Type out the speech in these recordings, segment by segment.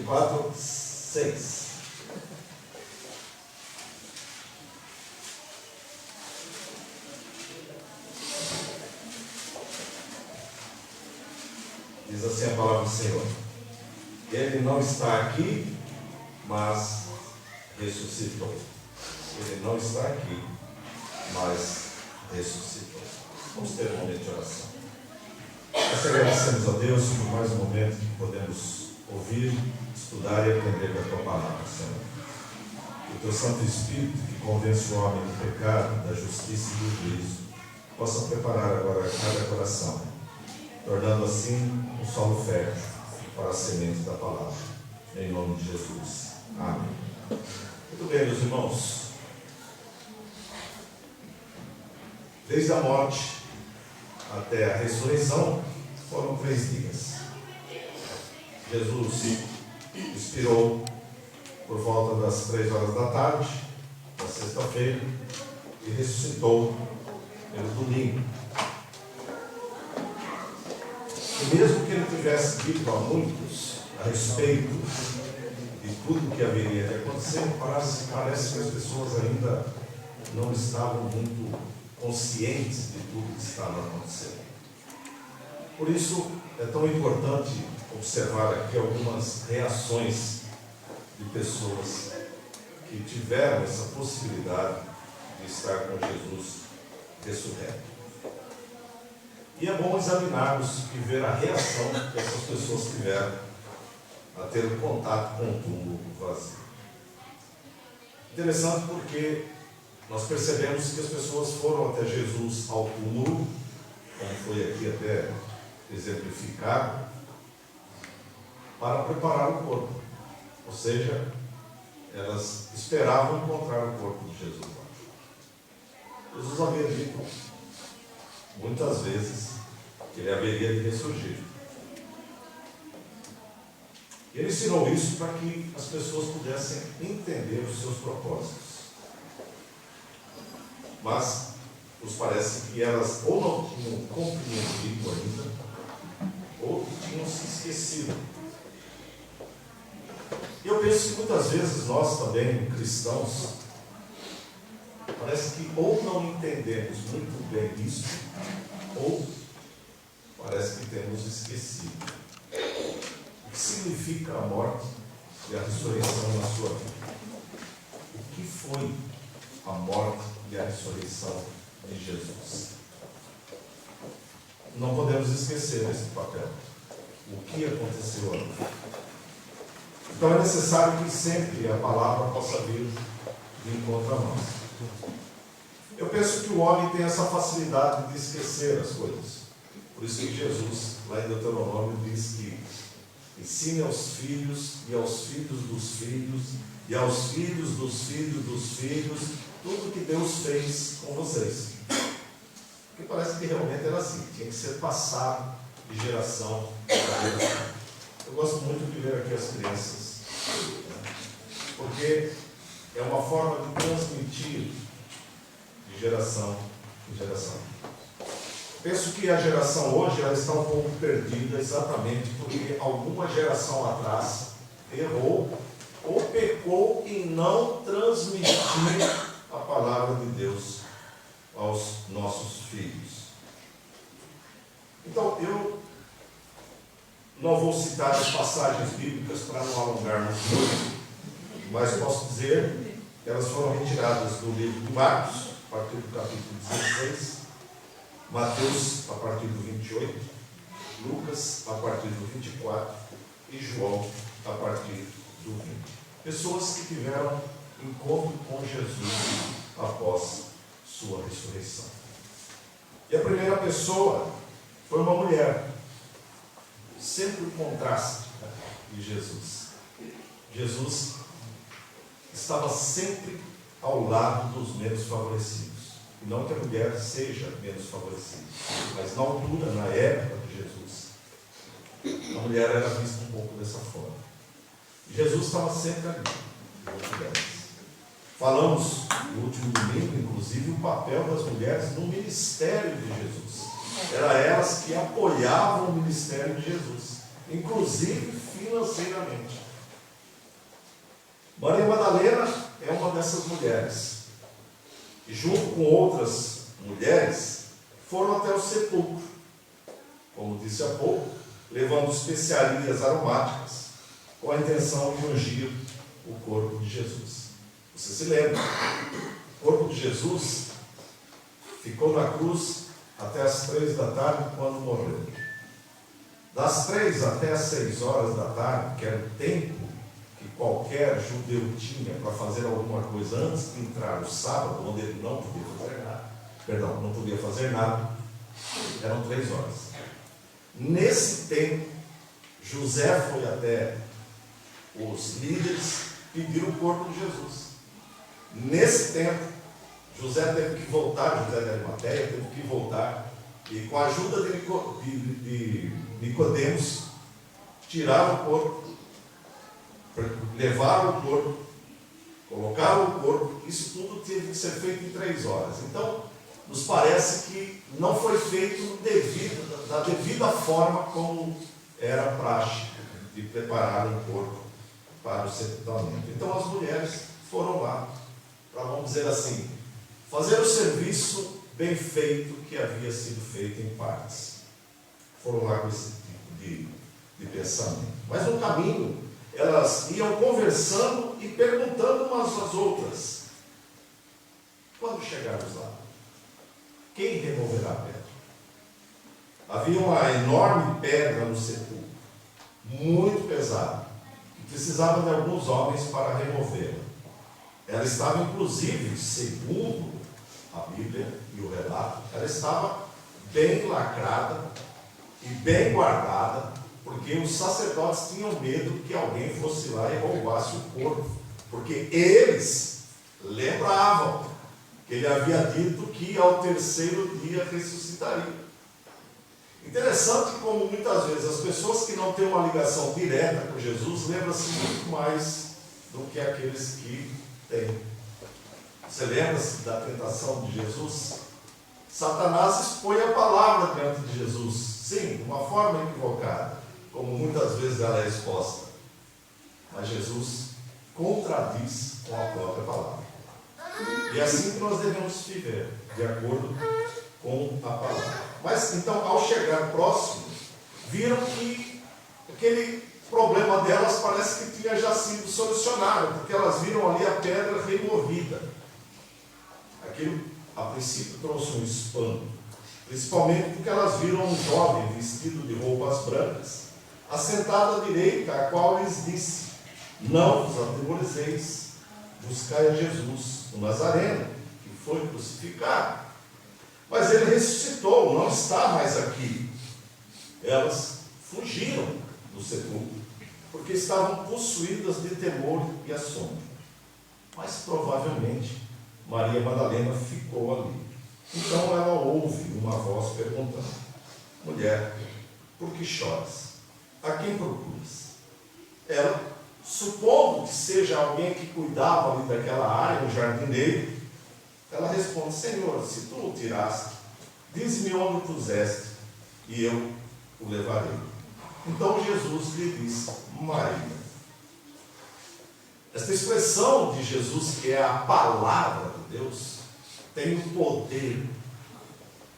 24, 6. Diz assim a palavra do Senhor: Ele não está aqui, mas ressuscitou. Ele não está aqui, mas ressuscitou. Vamos ter um momento de oração. Nós agradecemos a Deus por mais um momento que podemos ouvir, estudar e aprender da Tua palavra, Senhor. O Teu Santo Espírito, que convence o homem do pecado, da justiça e do juízo, possa preparar agora cada coração, tornando assim um solo fértil para a semente da palavra. Em nome de Jesus. Amém. Muito bem, meus irmãos. Desde a morte até a ressurreição foram 3 dias. Jesus expirou por volta das 3 horas da tarde, na sexta-feira, e ressuscitou pelo domingo. E mesmo que ele tivesse dito a muitos a respeito de tudo que haveria de acontecer, parece que as pessoas ainda não estavam muito conscientes de tudo que estava acontecendo. Por isso é tão importante observar aqui algumas reações de pessoas que tiveram essa possibilidade de estar com Jesus ressurreto. E é bom examinarmos e ver a reação que essas pessoas tiveram a ter um contato com o túmulo vazio. Interessante porque nós percebemos que as pessoas foram até Jesus ao túmulo, como foi aqui até exemplificado, para preparar o corpo. Ou seja, elas esperavam encontrar o corpo de Jesus lá. Jesus havia dito muitas vezes que ele haveria de ressurgir. Ele ensinou isso para que as pessoas pudessem entender os seus propósitos. Mas nos parece que elas ou não tinham compreendido ainda, ou tinham se esquecido. Eu penso que muitas vezes nós também, cristãos, parece que ou não entendemos muito bem isso, ou parece que temos esquecido o que significa a morte e a ressurreição na sua vida. O que foi a morte e a ressurreição de Jesus? Não podemos esquecer desse papel. O que aconteceu ali? Então é necessário que sempre a palavra possa vir de encontro a nós. Eu penso que o homem tem essa facilidade de esquecer as coisas. Por isso que Jesus, lá em Deuteronômio, diz que ensine aos filhos e aos filhos dos filhos e aos filhos dos filhos dos filhos tudo que Deus fez com vocês. Porque parece que realmente era assim, tinha que ser passado de geração para geração. Eu gosto muito de ver aqui as crianças, porque é uma forma de transmitir de geração em geração. Penso que a geração hoje ela está um pouco perdida exatamente porque alguma geração atrás errou ou pecou em não transmitir a palavra de Deus aos nossos filhos. Então, eu não vou citar as passagens bíblicas para não alongarmos muito, mas posso dizer que elas foram retiradas do livro de Marcos, a partir do capítulo 16, Mateus, a partir do 28, Lucas, a partir do 24 e João, a partir do 20. Pessoas que tiveram encontro com Jesus após sua ressurreição. E a primeira pessoa foi uma mulher. Sempre o contraste de Jesus. Jesus estava sempre ao lado dos menos favorecidos. E não que a mulher seja menos favorecida, mas na altura, na época de Jesus, a mulher era vista um pouco dessa forma. Jesus estava sempre ali, junto delas. Falamos no último domingo, inclusive, o papel das mulheres no ministério de Jesus. Eram elas que apoiavam o ministério de Jesus, inclusive financeiramente. Maria Madalena é uma dessas mulheres, e junto com outras mulheres, foram até o sepulcro, como disse há pouco, levando especiarias aromáticas, com a intenção de ungir o corpo de Jesus. Você se lembra? O corpo de Jesus ficou na cruz até as 3 da tarde, quando morreu. Das 3 até as 6 horas da tarde, que era o tempo que qualquer judeu tinha para fazer alguma coisa antes de entrar o sábado, onde ele não podia fazer nada. Perdão, não podia fazer nada. Eram 3 horas. Nesse tempo, José foi até os líderes pedir o corpo de Jesus. Nesse tempo, José teve que voltar, José de Arimateia teve que voltar, e com a ajuda de Nicodemos, tiraram o corpo, levaram o corpo, colocaram o corpo. Isso tudo teve que ser feito em 3 horas. Então, nos parece que não foi feito da devida forma como era praxe de preparar um corpo para o sepultamento. Então, as mulheres foram lá para, vamos dizer assim, fazer o serviço bem feito que havia sido feito em partes. Foram lá com esse tipo de pensamento. Mas no caminho, elas iam conversando e perguntando umas às outras: quando chegarmos lá, quem removerá a pedra? Havia uma enorme pedra no sepulcro, muito pesada, que precisava de alguns homens para removê-la. Ela estava, inclusive, segundo a Bíblia e o relato, ela estava bem lacrada e bem guardada, porque os sacerdotes tinham medo que alguém fosse lá e roubasse o corpo, porque eles lembravam que ele havia dito que ao 3º dia ressuscitaria. Interessante como muitas vezes as pessoas que não têm uma ligação direta com Jesus lembram-se muito mais do que aqueles que têm. Você lembra-se da tentação de Jesus? Satanás expõe a palavra diante de Jesus, sim, de uma forma equivocada, como muitas vezes ela é exposta. Mas Jesus contradiz com a própria palavra. E é assim que nós devemos viver, de acordo com a palavra. Mas então, ao chegar próximo, viram que aquele problema delas parece que tinha já sido solucionado, porque elas viram ali a pedra removida. Aquilo, a princípio, trouxe um espanto, principalmente porque elas viram um jovem vestido de roupas brancas, assentado à direita, a qual lhes disse: não vos atemorizeis, buscai a Jesus, o Nazareno, que foi crucificado. Mas ele ressuscitou, não está mais aqui. Elas fugiram do sepulcro, porque estavam possuídas de temor e assombro. Mas provavelmente Maria Madalena ficou ali. Então ela ouve uma voz perguntando: mulher, por que choras? A quem procuras? Ela, supondo que seja alguém que cuidava ali daquela área, um jardineiro, ela responde: Senhor, se tu o tiraste, diz-me onde o puseste, e eu o levarei. Então Jesus lhe disse: Maria. Esta expressão de Jesus, que é a palavra de Deus, tem o poder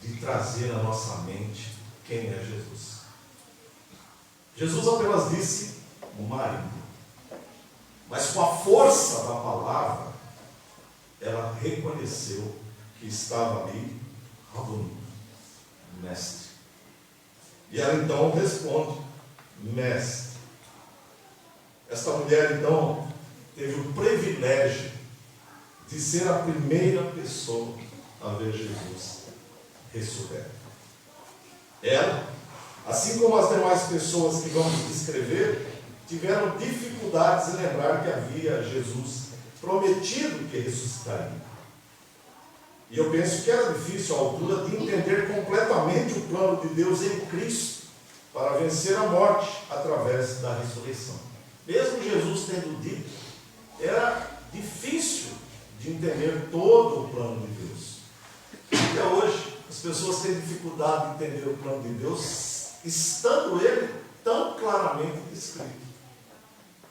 de trazer à nossa mente quem é Jesus. Jesus apenas disse marido, mas com a força da palavra, ela reconheceu que estava ali Rabuni, mestre. E ela então responde: mestre. Esta mulher então teve o privilégio de ser a primeira pessoa a ver Jesus ressurreto. Ela, assim como as demais pessoas que vamos descrever, tiveram dificuldades em lembrar que havia Jesus prometido que ressuscitaria. E eu penso que era difícil à altura de entender completamente o plano de Deus em Cristo para vencer a morte através da ressurreição. Mesmo Jesus tendo dito, era difícil de entender todo o plano de Deus. Até hoje, as pessoas têm dificuldade de entender o plano de Deus, estando ele tão claramente descrito.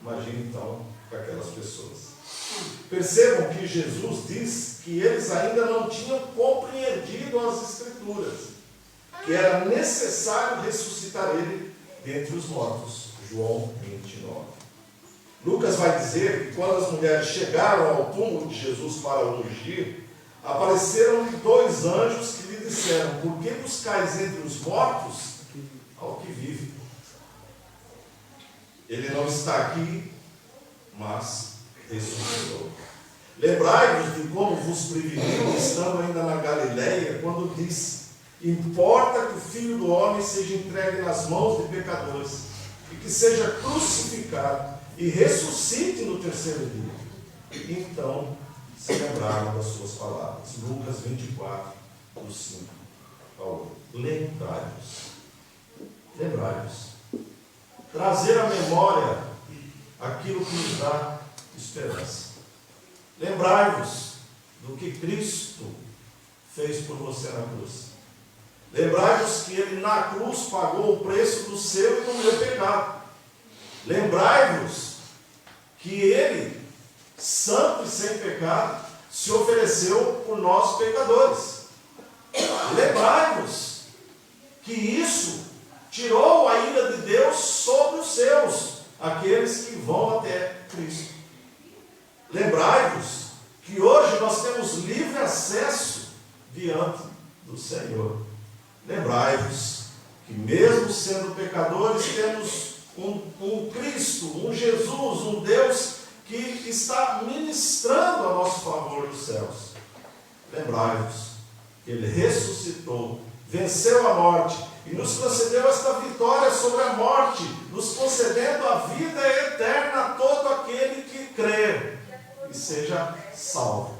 Imagine então para aquelas pessoas. Percebam que Jesus diz que eles ainda não tinham compreendido as Escrituras, que era necessário ressuscitar ele dentre os mortos. João 29. Lucas vai dizer que quando as mulheres chegaram ao túmulo de Jesus para o ungir, apareceram-lhe 2 anjos que lhe disseram: por que buscais entre os mortos ao que vive? Ele não está aqui, mas ressuscitou. Lembrai-vos de como vos preveniu, estando ainda na Galileia, quando disse: importa que o Filho do Homem seja entregue nas mãos de pecadores, e que seja crucificado, e ressuscite no 3º dia. Então se lembraram das suas palavras. Lucas 24, do 5 ao 8. Lembrai-vos. Lembrai-vos. Trazer à memória aquilo que nos dá esperança. Lembrai-vos do que Cristo fez por você na cruz. Lembrai-vos que Ele na cruz pagou o preço do seu e do meu pecado. Lembrai-vos que Ele, santo e sem pecado, se ofereceu por nós pecadores. Lembrai-vos que isso tirou a ira de Deus sobre os seus, aqueles que vão até Cristo. Lembrai-vos que hoje nós temos livre acesso diante do Senhor. Lembrai-vos que mesmo sendo pecadores, temos um Cristo, um Jesus, um Deus que está ministrando a nosso favor dos céus. Lembrai-vos que Ele ressuscitou, venceu a morte e nos concedeu esta vitória sobre a morte, nos concedendo a vida eterna a todo aquele que crer e seja salvo.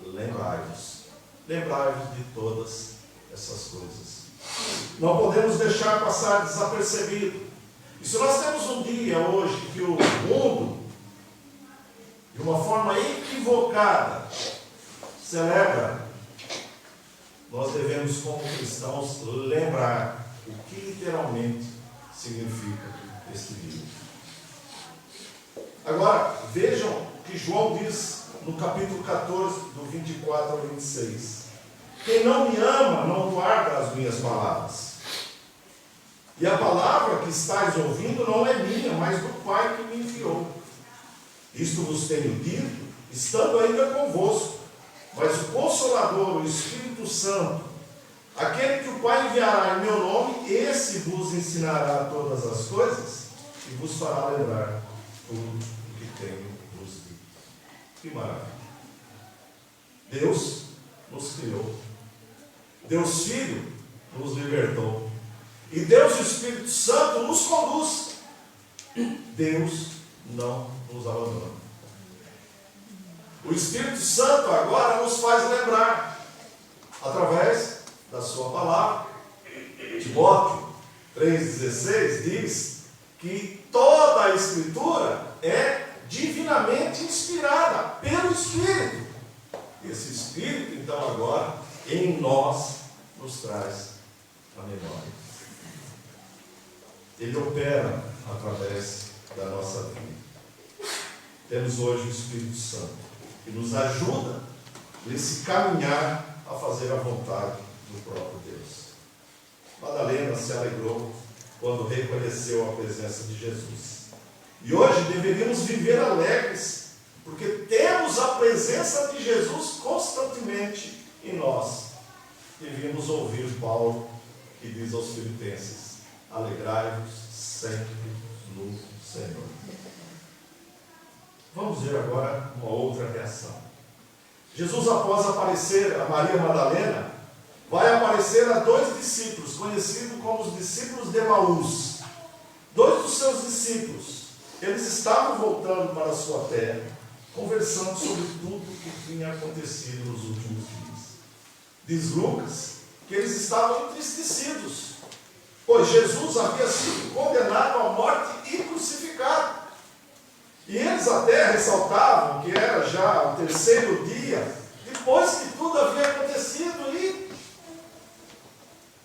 Lembrai-vos. Lembrai-vos de todas essas coisas. Não podemos deixar passar desapercebido. E se nós temos um dia hoje que o mundo, de uma forma equivocada, celebra, nós devemos, como cristãos, lembrar o que literalmente significa este dia. Agora, vejam que João diz no capítulo 14, do 24 ao 26. Quem não me ama, não guarda as minhas palavras. E a palavra que estáis ouvindo não é minha, mas do Pai que me enviou. Isto vos tenho dito, estando ainda convosco. Mas o Consolador, o Espírito Santo, aquele que o Pai enviará em meu nome, esse vos ensinará todas as coisas e vos fará lembrar tudo o que tenho vos dito. Que maravilha! Deus nos criou. Deus Filho nos libertou. E Deus Espírito Santo nos conduz. Deus não nos abandona. O Espírito Santo agora nos faz lembrar, através da sua palavra. Timóteo 3,16 diz que toda a Escritura é divinamente inspirada pelo Espírito. Esse Espírito, então, agora, em nós, nos traz a memória. Ele opera através da nossa vida. Temos hoje o Espírito Santo, que nos ajuda nesse caminhar a fazer a vontade do próprio Deus. Madalena se alegrou quando reconheceu a presença de Jesus. E hoje deveríamos viver alegres, porque temos a presença de Jesus constantemente em nós. Devíamos ouvir Paulo, que diz aos Filipenses: alegrai-vos sempre no Senhor. Vamos ver agora uma outra reação. Jesus, após aparecer a Maria Madalena, vai aparecer a 2 discípulos, conhecidos como os discípulos de Emaús. 2 dos seus discípulos, eles estavam voltando para a sua terra, conversando sobre tudo o que tinha acontecido nos últimos dias. Diz Lucas que eles estavam entristecidos, pois Jesus havia sido condenado à morte e crucificado. E eles até ressaltavam que era já o 3º dia, depois que tudo havia acontecido, e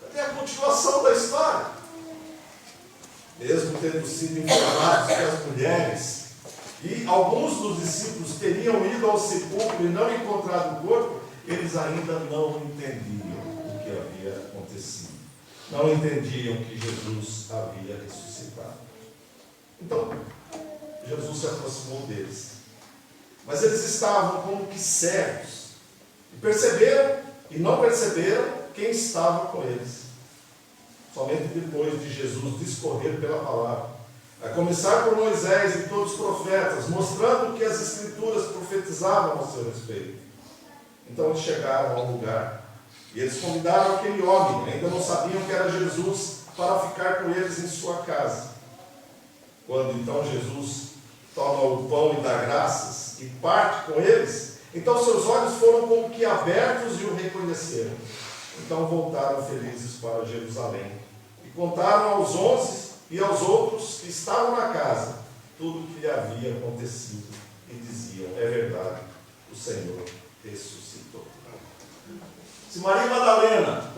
cadê a continuação da história? Mesmo tendo sido informados que as mulheres e alguns dos discípulos teriam ido ao sepulcro e não encontrado o corpo, eles ainda não entendiam o que havia acontecido. Não entendiam que Jesus havia ressuscitado. Então, Jesus se aproximou deles. Mas eles estavam como que cegos. E perceberam e não perceberam quem estava com eles. Somente depois de Jesus discorrer pela palavra, a começar por Moisés e todos os profetas, mostrando que as Escrituras profetizavam a seu respeito. Então eles chegaram ao lugar e eles convidaram aquele homem, ainda não sabiam que era Jesus, para ficar com eles em sua casa. Quando então Jesus toma o pão e dá graças e parte com eles, então seus olhos foram como que abertos e o reconheceram. Então voltaram felizes para Jerusalém e contaram aos 11 e aos outros que estavam na casa tudo o que lhe havia acontecido e diziam: é verdade, o Senhor ressuscitou. Se Maria Madalena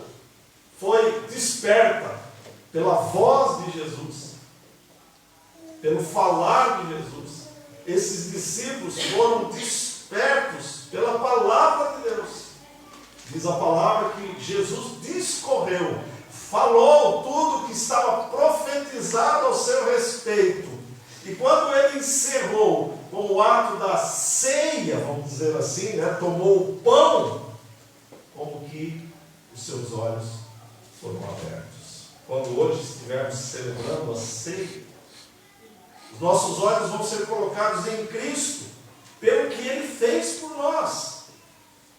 foi desperta pela voz de Jesus, pelo falar de Jesus, esses discípulos foram despertos pela palavra de Deus. Diz a palavra que Jesus discorreu, falou tudo que estava profetizado ao seu respeito. E quando ele encerrou com o ato da ceia, vamos dizer assim, tomou o pão, como que os seus olhos foram abertos. Quando hoje estivermos celebrando a ceia, os nossos olhos vão ser colocados em Cristo, pelo que Ele fez por nós.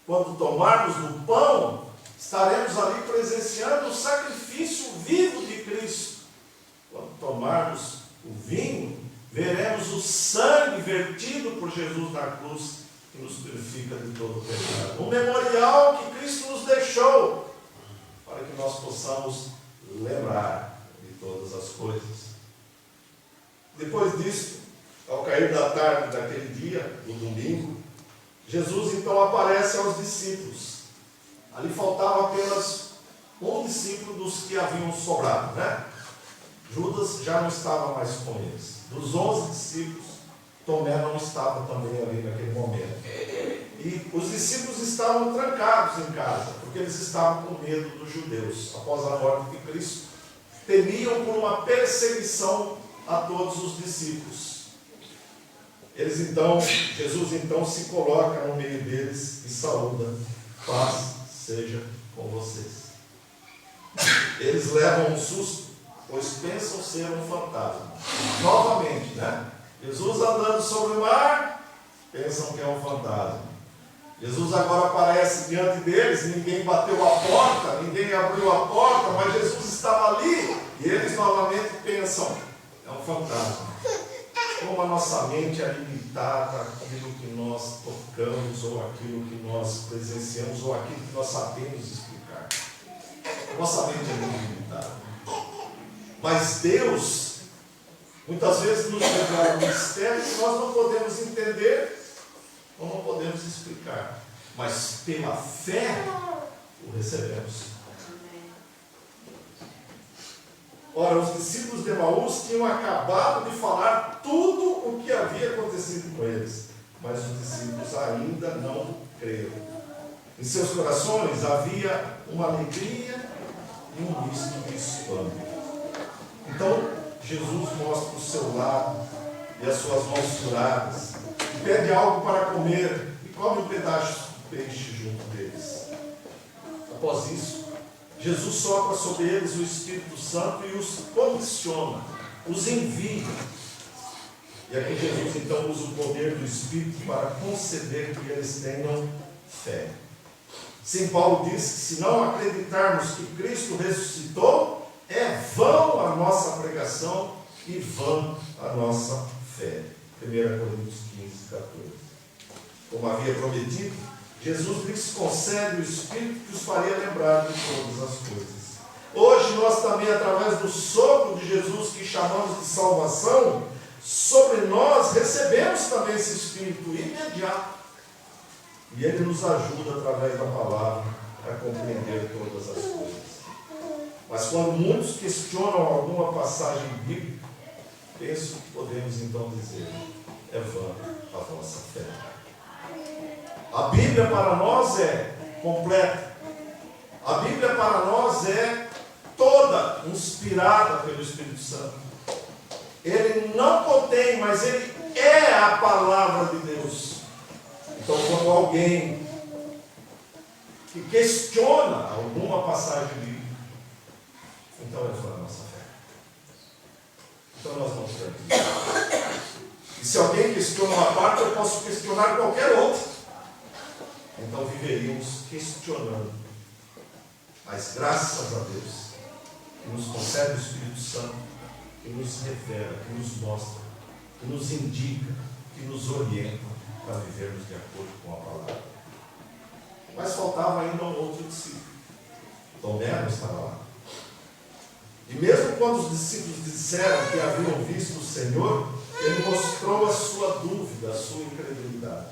Quando tomarmos do pão, estaremos ali presenciando o sacrifício vivo de Cristo. Quando tomarmos o vinho, veremos o sangue vertido por Jesus na cruz, que nos purifica de todo o pecado. Um memorial que Cristo nos deixou, para que nós possamos lembrar de todas as coisas. Depois disso, ao cair da tarde daquele dia, do domingo, Jesus então aparece aos discípulos. Ali faltava apenas um discípulo dos que haviam sobrado, Judas já não estava mais com eles. Dos 11 discípulos, Tomé não estava também ali naquele momento. E os discípulos estavam trancados em casa, porque eles estavam com medo dos judeus. Após a morte de Cristo, temiam por uma perseguição a todos os discípulos. Jesus então se coloca no meio deles e saúda: paz seja com vocês. Eles levam um susto, pois pensam ser um fantasma. Novamente, Jesus andando sobre o mar, pensam que é um fantasma. Jesus agora aparece diante deles, ninguém bateu a porta, ninguém abriu a porta, mas Jesus estava ali, e eles novamente pensam: é um fantasma. Como a nossa mente é limitada àquilo que nós tocamos, ou aquilo que nós presenciamos, ou aquilo que nós sabemos explicar. A nossa mente é muito limitada. Mas Deus, muitas vezes, nos revela um mistério que nós não podemos entender, ou não podemos explicar. Mas pela fé, o recebemos. Ora, os discípulos de Emaús tinham acabado de falar tudo o que havia acontecido com eles, mas os discípulos ainda não creram. Em seus corações havia uma alegria e um misto de espanto. Então, Jesus mostra o seu lado e as suas mãos furadas, e pede algo para comer, e come um pedaço de peixe junto deles. Após isso, Jesus sopra sobre eles o Espírito Santo e os comisiona, os envia. E aqui Jesus então usa o poder do Espírito para conceder que eles tenham fé. Sim, Paulo diz que se não acreditarmos que Cristo ressuscitou, é vão a nossa pregação e vã a nossa fé. 1 Coríntios 15, 14. Como havia prometido, Jesus lhes concede o Espírito que os faria lembrar de todas as coisas. Hoje nós também, através do sopro de Jesus, que chamamos de salvação, sobre nós recebemos também esse Espírito imediato. E ele nos ajuda, através da palavra, a compreender todas as coisas. Mas quando muitos questionam alguma passagem bíblica, penso que podemos então dizer: é vã a vossa fé. A Bíblia para nós é completa. A Bíblia para nós é toda inspirada pelo Espírito Santo. Ele não contém, mas ele é a palavra de Deus. Então, quando alguém que questiona alguma passagem bíblica, então é fora da nossa fé. Então nós vamos ter. E se alguém questiona uma parte, eu posso questionar qualquer outra. Então viveríamos questionando. Mas graças a Deus, que nos concede o Espírito Santo, que nos revela, que nos mostra, que nos indica, que nos orienta para vivermos de acordo com a palavra. Mas faltava ainda um outro discípulo. Tomé não estava lá. E mesmo quando os discípulos disseram que haviam visto o Senhor, ele mostrou a sua dúvida, a sua incredulidade.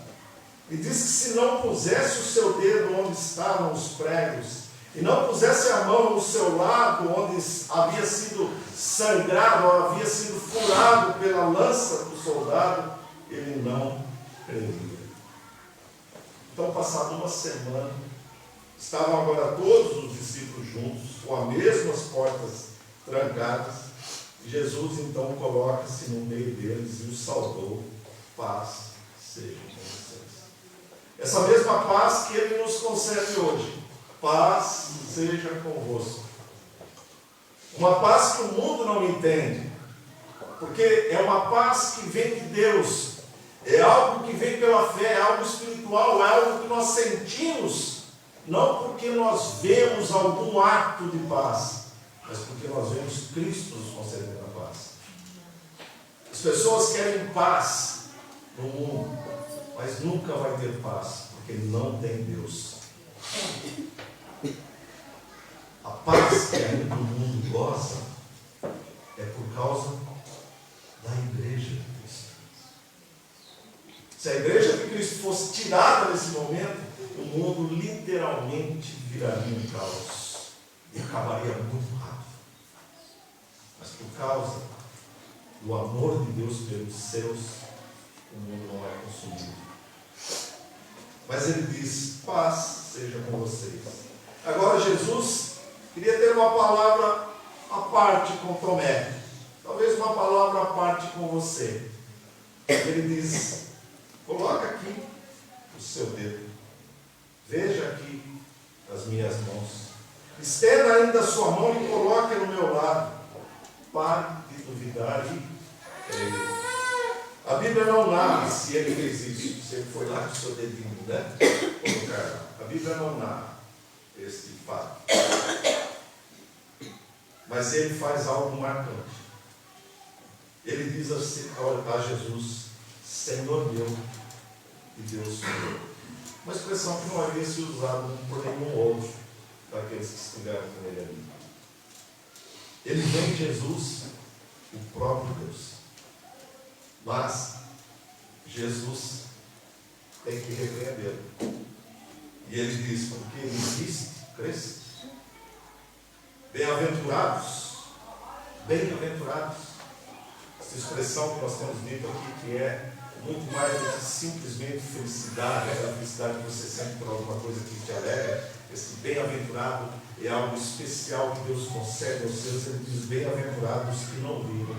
E disse que se não pusesse o seu dedo onde estavam os pregos, e não pusesse a mão no seu lado, onde havia sido sangrado, ou havia sido furado pela lança do soldado, ele não creria. Então, passada uma semana, estavam agora todos os discípulos juntos, com as mesmas portas trancadas. Jesus então coloca-se no meio deles e os saudou. Paz seja com vocês. Essa mesma paz que ele nos concede hoje. Paz seja convosco. Uma paz que o mundo não entende, porque é uma paz que vem de Deus, é algo que vem pela fé, é algo espiritual, é algo que nós sentimos, não porque nós vemos algum ato de paz, mas porque nós vemos Cristo nos concedendo a paz. As pessoas querem paz no mundo, mas nunca vai ter paz, porque não tem Deus. A paz que ainda o mundo goza é por causa da igreja de Cristo. Se a igreja de Cristo fosse tirada nesse momento, o mundo literalmente viraria um caos e acabaria muito rápido. Mas por causa do amor de Deus pelos seus, o mundo não é consumido. Mas ele diz: paz seja com vocês. Agora Jesus queria ter uma palavra à parte com Tomé, talvez uma palavra à parte com você. Ele diz: coloca aqui o seu dedo, veja aqui as minhas mãos, estenda ainda a sua mão e coloque no meu lado. Pare de duvidar e creia. A Bíblia não narra se ele fez isso, se ele foi lá com o seu dedinho, né? A Bíblia não narra esse fato. Mas ele faz algo marcante. Ele diz assim a Jesus: Senhor meu e Deus meu. Uma expressão que não havia sido usada por nenhum outro daqueles que estiveram com ele ali. Ele vem Jesus, o próprio Deus. Mas Jesus tem que repreendê-lo. E ele diz: porque ele viste, cresce. Bem-aventurados, bem-aventurados. Essa expressão que nós temos dito aqui, que é muito mais do que simplesmente felicidade, aquela felicidade que você sente por alguma coisa que te alegra. Esse bem-aventurado é algo especial que Deus concede aos seus. Ele diz: bem-aventurados que não viram.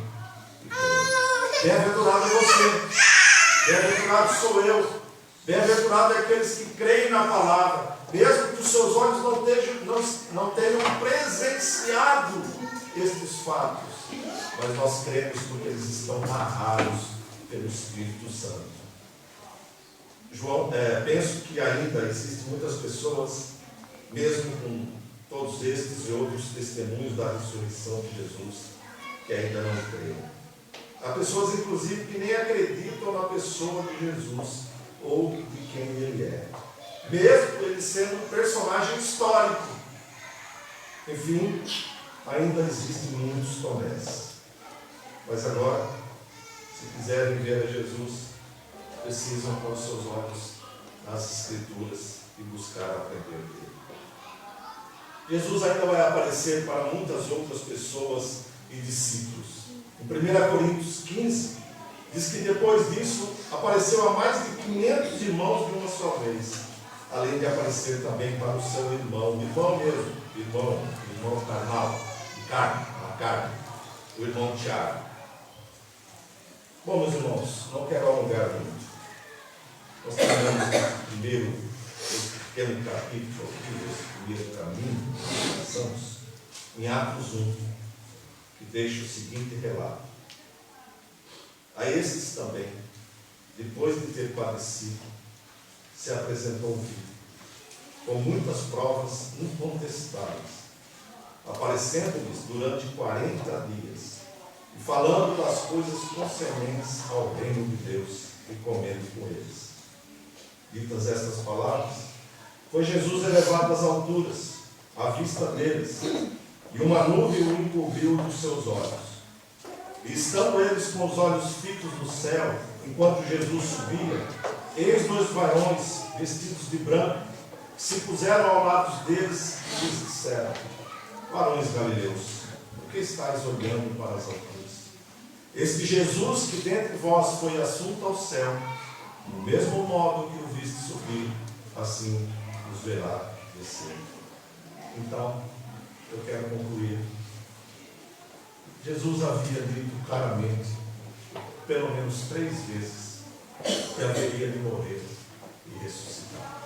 Bem-aventurado é você, bem-aventurado sou eu, bem-aventurado é aqueles que creem na palavra, mesmo que os seus olhos não tenham presenciado estes fatos, mas nós cremos porque eles estão narrados pelo Espírito Santo. Penso que ainda existem muitas pessoas, mesmo com todos estes e outros testemunhos da ressurreição de Jesus, que ainda não creem. Há pessoas, inclusive, que nem acreditam na pessoa de Jesus ou de quem ele é, mesmo ele sendo um personagem histórico. Enfim, ainda existem muitos Tomés. Mas agora, se quiserem ver a Jesus, precisam pôr seus olhos nas Escrituras e buscar aprender dele. Jesus ainda vai aparecer para muitas outras pessoas e discípulos. Em 1 Coríntios 15, Diz que depois disso apareceu a mais de 500 irmãos de uma só vez, além de aparecer também para o seu irmão mesmo, irmão carnal, de carne, na carne, o irmão Tiago. Bom, meus irmãos, não quero alongar muito. Nós terminamos primeiro esse pequeno capítulo aqui, esse primeiro caminho que passamos, em Atos 1, que deixa o seguinte relato. A estes também, depois de ter padecido, se apresentou vivo, com muitas provas incontestáveis, aparecendo-lhes durante 40 dias, e falando das coisas concernentes ao reino de Deus, e comendo com eles. Ditas estas palavras, foi Jesus elevado às alturas, à vista deles, e uma nuvem o encobriu dos seus olhos. E estando eles com os olhos fitos no céu, enquanto Jesus subia, eis 2 varões vestidos de branco, que se puseram ao lado deles e lhes disseram: varões galileus, por que estáis olhando para as alturas? Este Jesus que dentre vós foi assunto ao céu, do mesmo modo que o viste subir, assim os verá descer. Então, eu quero concluir. Jesus havia dito claramente, pelo menos 3 vezes, que haveria de morrer e ressuscitar.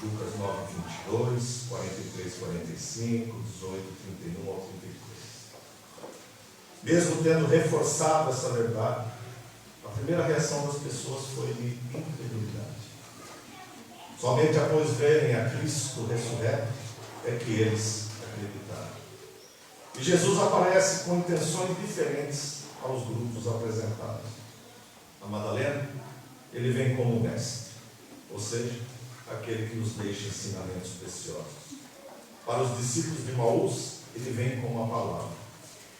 Lucas 9, 22, 43, 45, 18, 31 ao 33. Mesmo tendo reforçado essa verdade, a primeira reação das pessoas foi de incredulidade. Somente após verem a Cristo ressurreto é que eles acreditaram. E Jesus aparece com intenções diferentes aos grupos apresentados. A Madalena, ele vem como mestre, ou seja, aquele que nos deixa ensinamentos preciosos. Para os discípulos de Emaús, ele vem com uma palavra,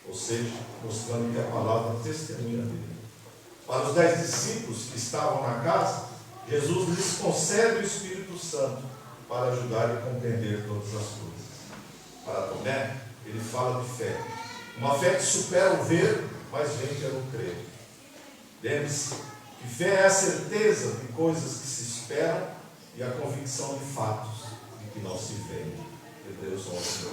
ou seja, mostrando que a palavra testemunha dele. Para os 10 discípulos que estavam na casa, Jesus lhes concede o Espírito Santo para ajudar a compreender todas as coisas. Para Tomé, ele fala de fé. Uma fé que supera o ver, mas vem pelo crer. Lembre-se que fé é a certeza de coisas que se esperam e a convicção de fatos de que não se veem. Hebreus 11.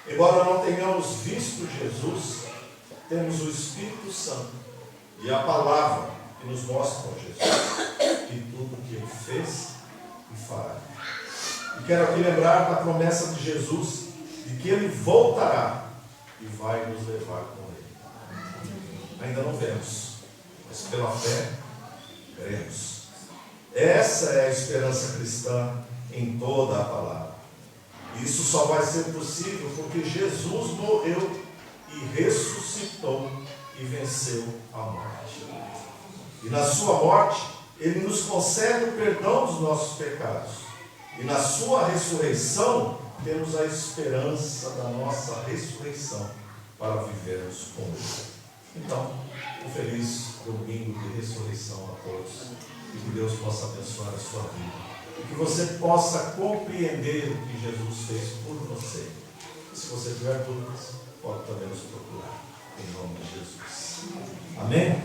Embora não tenhamos visto Jesus, temos o Espírito Santo e a palavra que nos mostram Jesus e tudo o que ele fez e fará. E quero aqui lembrar da promessa de Jesus de que ele voltará e vai nos levar com ele. Ainda não vemos, mas pela fé cremos. Essa é a esperança cristã em toda a palavra. Isso só vai ser possível porque Jesus morreu e ressuscitou e venceu a morte. E na sua morte, ele nos concede o perdão dos nossos pecados. E na sua ressurreição, temos a esperança da nossa ressurreição para vivermos com ele. Então, um feliz domingo de ressurreição a todos. E que Deus possa abençoar a sua vida. E que você possa compreender o que Jesus fez por você. E se você tiver dúvidas, pode também nos procurar. Em nome de Jesus. Amém?